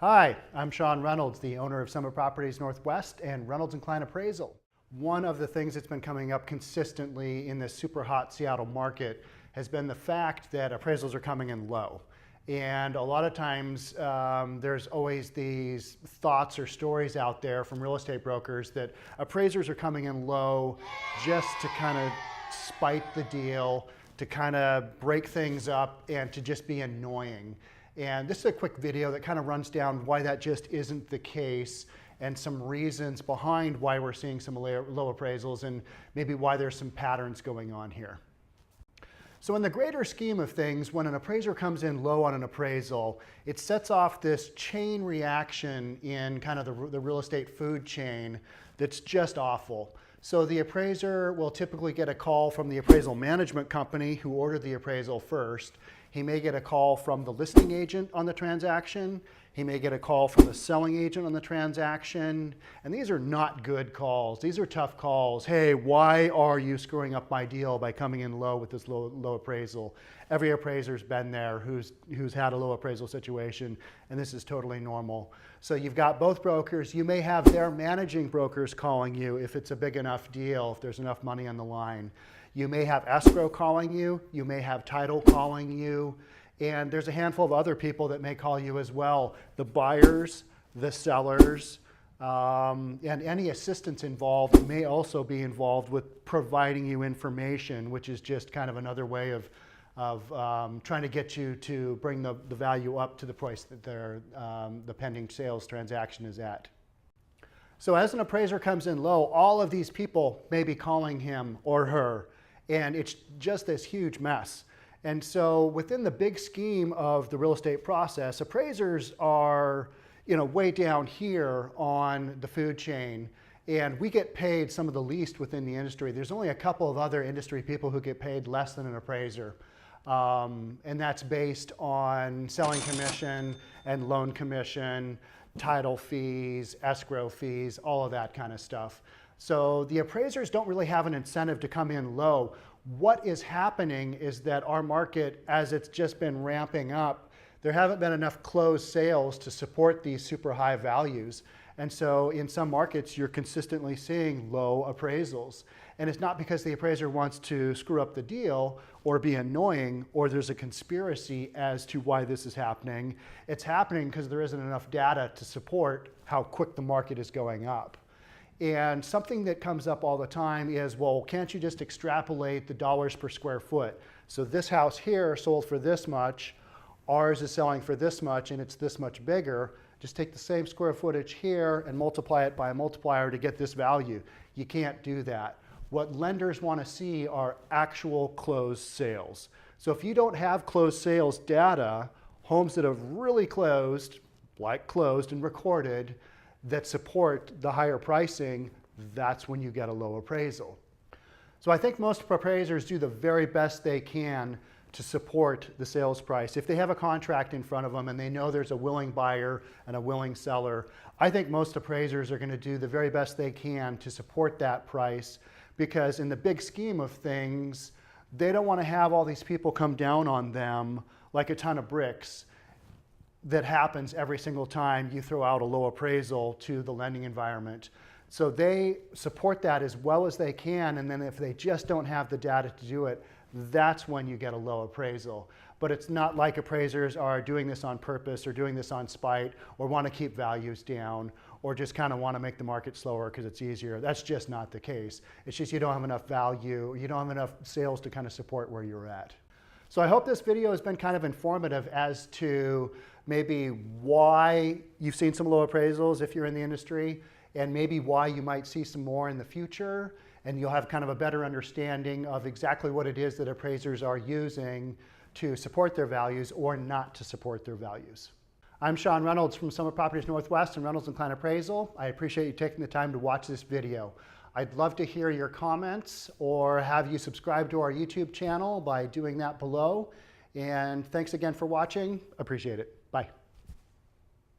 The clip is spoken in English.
Hi, I'm Sean Reynolds, the owner of Summit Properties Northwest and Reynolds & Kline Appraisal. One of the things that's been coming up consistently in this super hot Seattle market has been the fact that appraisals are coming in low. And a lot of times there's always these thoughts or stories out there from real estate brokers that appraisers are coming in low just to kind of spite the deal, to kind of break things up, and to just be annoying. And this is a quick video that kind of runs down why that just isn't the case and some reasons behind why we're seeing some low appraisals and maybe why there's some patterns going on here. So in the greater scheme of things, when an appraiser comes in low on an appraisal, it sets off this chain reaction in kind of the real estate food chain that's just awful. So the appraiser will typically get a call from the appraisal management company who ordered the appraisal first. He may get a call from the listing agent on the transaction. He may get a call from the selling agent on the transaction. And these are not good calls. These are tough calls. Hey, why are you screwing up my deal by coming in low with this low appraisal? Every appraiser's been there who's had a low appraisal situation, and this is totally normal. So you've got both brokers. You may have their managing brokers calling you if it's a big enough deal, if there's enough money on the line. You may have escrow calling you. You may have title calling you. And there's a handful of other people that may call you as well. The buyers, the sellers, and any assistants involved may also be involved with providing you information, which is just kind of another way of trying to get you to bring the value up to the price that the pending sales transaction is at. So as an appraiser comes in low, all of these people may be calling him or her, and it's just this huge mess. And so within the big scheme of the real estate process, appraisers are, way down here on the food chain, and we get paid some of the least within the industry. There's only a couple of other industry people who get paid less than an appraiser. And that's based on selling commission and loan commission, title fees, escrow fees, all of that kind of stuff. So the appraisers don't really have an incentive to come in low. What is happening is that our market, as it's just been ramping up, there haven't been enough closed sales to support these super high values. And so in some markets, you're consistently seeing low appraisals. And it's not because the appraiser wants to screw up the deal or be annoying or there's a conspiracy as to why this is happening. It's happening because there isn't enough data to support how quick the market is going up. And something that comes up all the time is, well, can't you just extrapolate the dollars per square foot? So this house here sold for this much, ours is selling for this much, and it's this much bigger. Just take the same square footage here and multiply it by a multiplier to get this value. You can't do that. What lenders want to see are actual closed sales. So if you don't have closed sales data, homes that have really closed, like closed and recorded, that support the higher pricing, that's when you get a low appraisal. So I think most appraisers do the very best they can to support the sales price. If they have a contract in front of them and they know there's a willing buyer and a willing seller, I think most appraisers are going to do the very best they can to support that price, because in the big scheme of things, they don't want to have all these people come down on them like a ton of bricks. That happens every single time you throw out a low appraisal to the lending environment. So they support that as well as they can, and then if they just don't have the data to do it, that's when you get a low appraisal. But it's not like appraisers are doing this on purpose or doing this on spite or want to keep values down or just kind of want to make the market slower because it's easier. That's just not the case. It's just you don't have enough value, you don't have enough sales to kind of support where you're at. So I hope this video has been kind of informative as to maybe why you've seen some low appraisals if you're in the industry, and maybe why you might see some more in the future, and you'll have kind of a better understanding of exactly what it is that appraisers are using to support their values or not to support their values. I'm Sean Reynolds from Summit Properties Northwest and Reynolds & Kline Appraisal. I appreciate you taking the time to watch this video. I'd love to hear your comments or have you subscribe to our YouTube channel by doing that below. And thanks again for watching. Appreciate it.